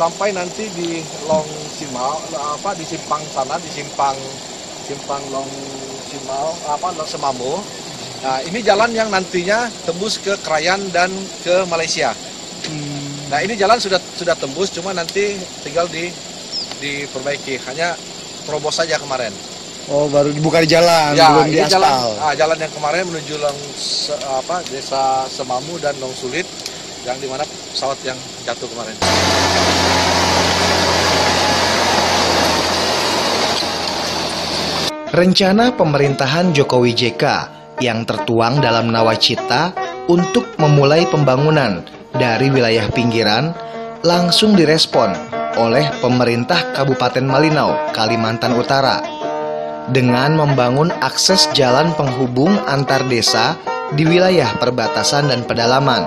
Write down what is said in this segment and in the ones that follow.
sampai nanti di Long Simau, di simpang sana, di simpang Long Simau, Long Semamu. Nah, ini jalan yang nantinya tembus ke Krayan dan ke Malaysia. Nah, ini jalan sudah tembus, cuma nanti tinggal diperbaiki. Hanya terobos saja kemarin. Oh, baru dibuka di jalan, ya, belum di aspal. Jalan yang kemarin menuju Desa Semamu dan Long Sulit, yang dimana pesawat yang jatuh kemarin. Rencana pemerintahan Jokowi JK yang tertuang dalam Nawacita untuk memulai pembangunan dari wilayah pinggiran langsung direspon oleh pemerintah Kabupaten Malinau, Kalimantan Utara dengan membangun akses jalan penghubung antar desa di wilayah perbatasan dan pedalaman.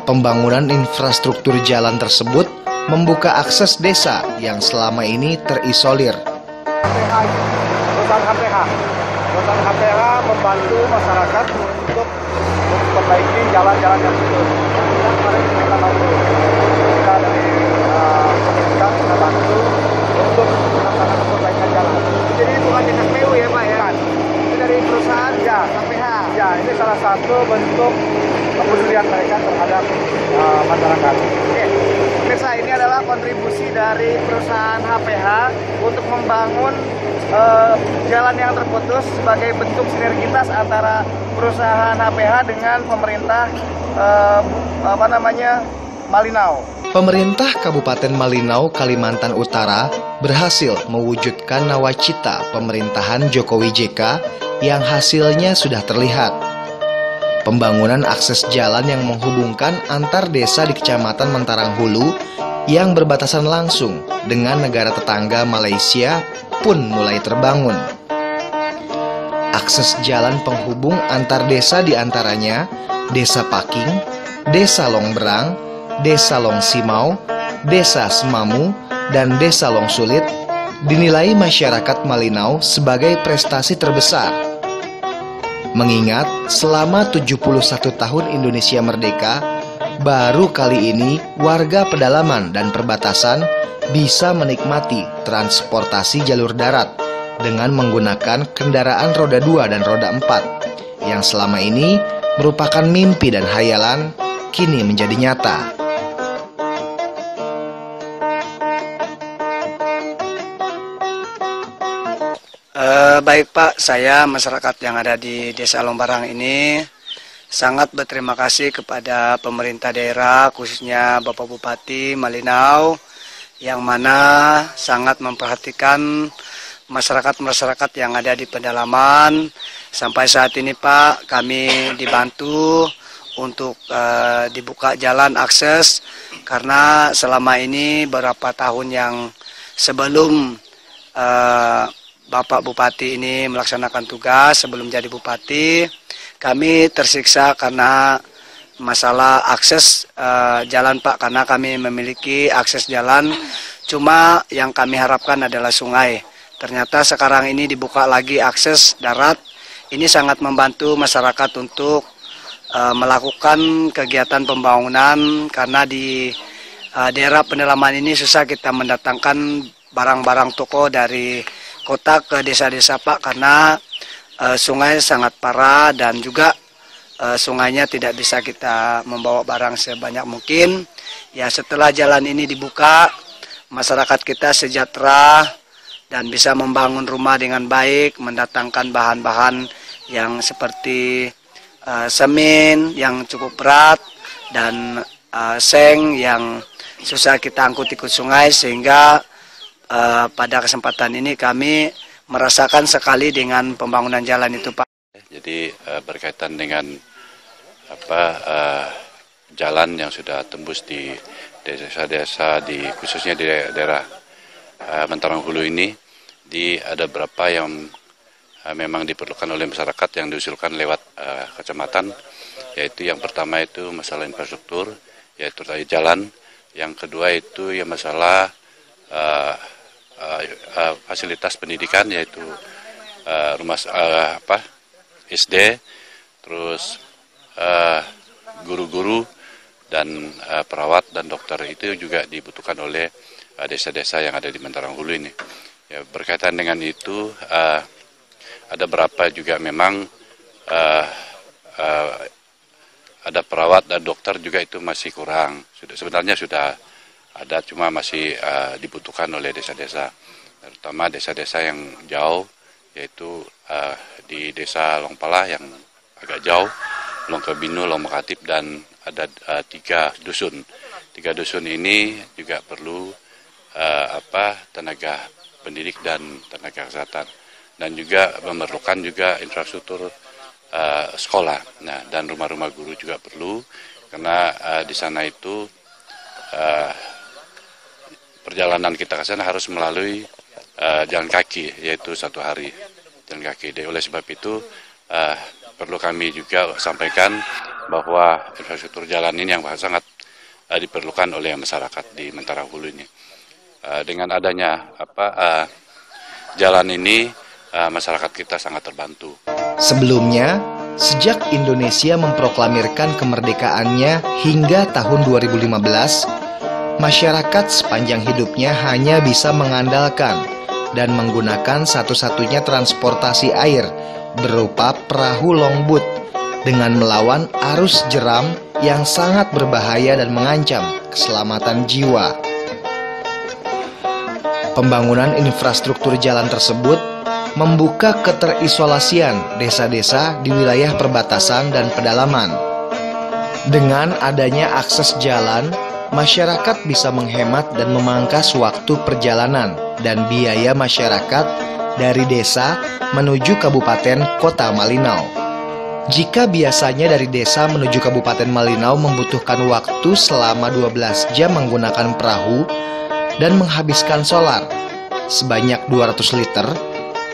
Pembangunan infrastruktur jalan tersebut membuka akses desa yang selama ini terisolir. Perusahaan HPH membantu masyarakat untuk memperbaiki jalan-jalan yang putus. Kemarin kita bantu, kita dari pemerintah kita bantu untuk melaksanakan perbaikan jalan. Jadi ini bukan dinas PU ya Pak ya? Ini dari perusahaan ya HPH. Ya, ini salah satu bentuk kepedulian mereka terhadap masyarakat. Oke, pemirsa, ini adalah kontribusi dari perusahaan HPH untuk membangun jalan yang terputus sebagai bentuk sinergitas antara perusahaan HPH dengan pemerintah Malinau. Pemerintah Kabupaten Malinau, Kalimantan Utara berhasil mewujudkan nawacita pemerintahan Jokowi JK yang hasilnya sudah terlihat. Pembangunan akses jalan yang menghubungkan antar desa di Kecamatan Mentarang Hulu yang berbatasan langsung dengan negara tetangga Malaysia pun mulai terbangun. Akses jalan penghubung antar desa diantaranya Desa Paking, Desa Longberang, Desa Long Simau, Desa Semamu, dan Desa Long Sulit dinilai masyarakat Malinau sebagai prestasi terbesar. Mengingat selama 71 tahun Indonesia merdeka, baru kali ini warga pedalaman dan perbatasan bisa menikmati transportasi jalur darat dengan menggunakan kendaraan roda 2 dan roda 4 yang selama ini merupakan mimpi dan hayalan kini menjadi nyata. Baik Pak, saya masyarakat yang ada di Desa Longbarang ini sangat berterima kasih kepada pemerintah daerah, khususnya Bapak Bupati Malinau, yang mana sangat memperhatikan masyarakat-masyarakat yang ada di pedalaman. Sampai saat ini Pak, kami dibantu untuk dibuka jalan akses, karena selama ini beberapa tahun yang sebelum Bapak Bupati ini melaksanakan tugas sebelum jadi Bupati, kami tersiksa karena masalah akses jalan Pak, karena kami memiliki akses jalan, cuma yang kami harapkan adalah sungai. Ternyata sekarang ini dibuka lagi akses darat, ini sangat membantu masyarakat untuk melakukan kegiatan pembangunan, karena di daerah pedalaman ini susah kita mendatangkan barang-barang toko dari kota ke desa-desa Pak, karena sungai sangat parah dan juga sungainya tidak bisa kita membawa barang sebanyak mungkin. Ya, setelah jalan ini dibuka, masyarakat kita sejahtera dan bisa membangun rumah dengan baik, mendatangkan bahan-bahan yang seperti semen yang cukup berat dan seng yang susah kita angkut ikut sungai, sehingga pada kesempatan ini kami merasakan sekali dengan pembangunan jalan itu Pak. Jadi berkaitan dengan jalan yang sudah tembus di desa-desa, khususnya di daerah Mentarang Hulu ini, ada beberapa yang memang diperlukan oleh masyarakat yang diusulkan lewat kecamatan, yaitu yang pertama itu masalah infrastruktur, yaitu tadi jalan. Yang kedua itu ya masalah fasilitas pendidikan, yaitu rumah SD, terus guru-guru, dan perawat dan dokter itu juga dibutuhkan oleh desa-desa yang ada di Mentarang Hulu ini. Ya, berkaitan dengan itu ada berapa juga memang ada perawat dan dokter juga itu masih kurang. Sebenarnya sudah ada, cuma masih dibutuhkan oleh desa-desa, terutama desa-desa yang jauh, yaitu di desa Longpala yang agak jauh, Longkebinu, Lomokatip, dan ada 3 dusun. 3 dusun ini juga perlu tenaga pendidik dan tenaga kesehatan, dan juga memerlukan juga infrastruktur sekolah. Nah, dan rumah-rumah guru juga perlu, karena di sana itu perjalanan kita ke sana harus melalui jalan kaki, yaitu 1 hari jalan kaki. Jadi oleh sebab itu perlu kami juga sampaikan bahwa infrastruktur jalan ini yang sangat diperlukan oleh masyarakat di Mentarang Hulu ini. Dengan adanya jalan ini, masyarakat kita sangat terbantu. Sebelumnya, sejak Indonesia memproklamirkan kemerdekaannya hingga tahun 2015, masyarakat sepanjang hidupnya hanya bisa mengandalkan dan menggunakan satu-satunya transportasi air berupa perahu longboat dengan melawan arus jeram yang sangat berbahaya dan mengancam keselamatan jiwa. Pembangunan infrastruktur jalan tersebut membuka keterisolasian desa-desa di wilayah perbatasan dan pedalaman. Dengan adanya akses jalan, masyarakat bisa menghemat dan memangkas waktu perjalanan dan biaya masyarakat dari desa menuju kabupaten kota Malinau. Jika biasanya dari desa menuju kabupaten Malinau membutuhkan waktu selama 12 jam menggunakan perahu dan menghabiskan solar sebanyak 200 liter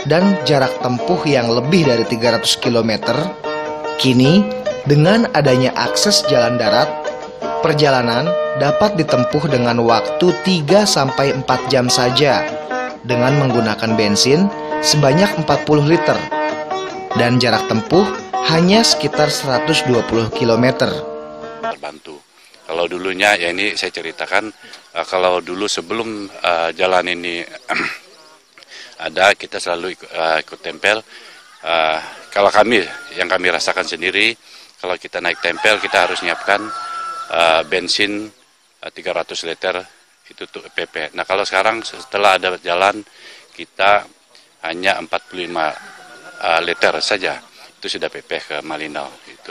dan jarak tempuh yang lebih dari 300 km, kini dengan adanya akses jalan darat, perjalanan dapat ditempuh dengan waktu 3-4 jam saja dengan menggunakan bensin sebanyak 40 liter dan jarak tempuh hanya sekitar 120 km. Terbantu. Kalau dulunya, ya ini saya ceritakan, kalau dulu sebelum jalan ini ada, kita selalu ikut tempel. Kalau yang kami rasakan sendiri, kalau kita naik tempel kita harus nyiapkan bensin 300 liter itu tuh PP. Nah, kalau sekarang setelah ada jalan, kita hanya 45 liter saja itu sudah PP ke Malinau itu.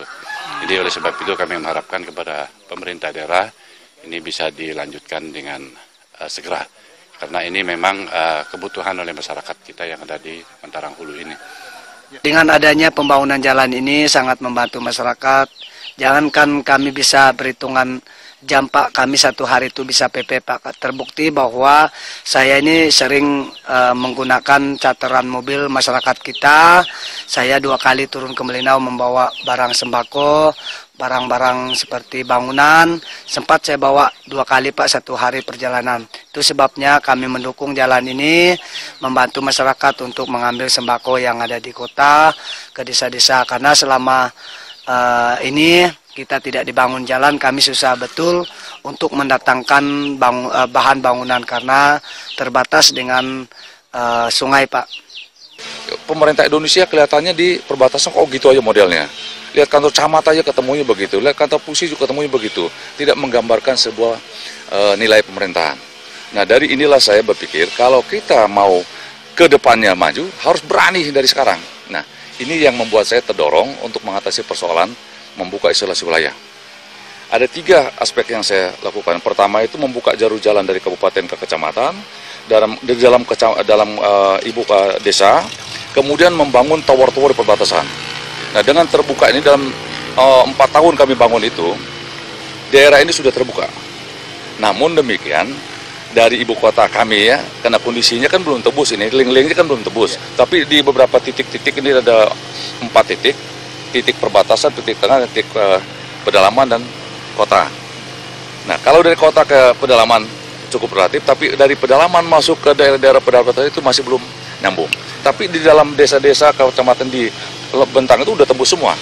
Jadi oleh sebab itu kami mengharapkan kepada pemerintah daerah ini bisa dilanjutkan dengan segera, karena ini memang kebutuhan oleh masyarakat kita yang ada di Mentarang Hulu ini. Dengan adanya pembangunan jalan ini sangat membantu masyarakat. Jangankan kami bisa perhitungan jam, Pak, kami 1 hari itu bisa PP, Pak. Terbukti bahwa saya ini sering menggunakan charteran mobil masyarakat kita. Saya 2 kali turun ke Malinau membawa barang sembako, barang-barang seperti bangunan. Sempat saya bawa 2 kali, Pak, 1 hari perjalanan. Itu sebabnya kami mendukung jalan ini, membantu masyarakat untuk mengambil sembako yang ada di kota ke desa-desa. Karena selama ini kita tidak dibangun jalan, kami susah betul untuk mendatangkan bahan bangunan karena terbatas dengan sungai, Pak. Pemerintah Indonesia kelihatannya di perbatasan kok gitu aja modelnya. Lihat kantor camat aja ketemunya begitu, lihat kantor pusat juga ketemunya begitu. Tidak menggambarkan sebuah nilai pemerintahan. Nah, dari inilah saya berpikir kalau kita mau ke depannya maju harus berani dari sekarang. Nah, ini yang membuat saya terdorong untuk mengatasi persoalan membuka isolasi wilayah. Ada 3 aspek yang saya lakukan. Pertama itu membuka jalur jalan dari kabupaten ke kecamatan, dalam ibu desa, kemudian membangun tower-tower di perbatasan. Nah, dengan terbuka ini dalam 4 tahun kami bangun itu, daerah ini sudah terbuka. Namun demikian, dari ibu kota kami ya, karena kondisinya kan belum tebus ini, link-linknya kan belum tebus. Tapi di beberapa titik-titik ini ada 4 titik perbatasan, titik tengah, titik pedalaman dan kota. Nah, kalau dari kota ke pedalaman cukup relatif, tapi dari pedalaman masuk ke daerah-daerah pedalaman itu masih belum nyambung. Tapi di dalam desa-desa kecamatan di Bentang itu udah tembus semua.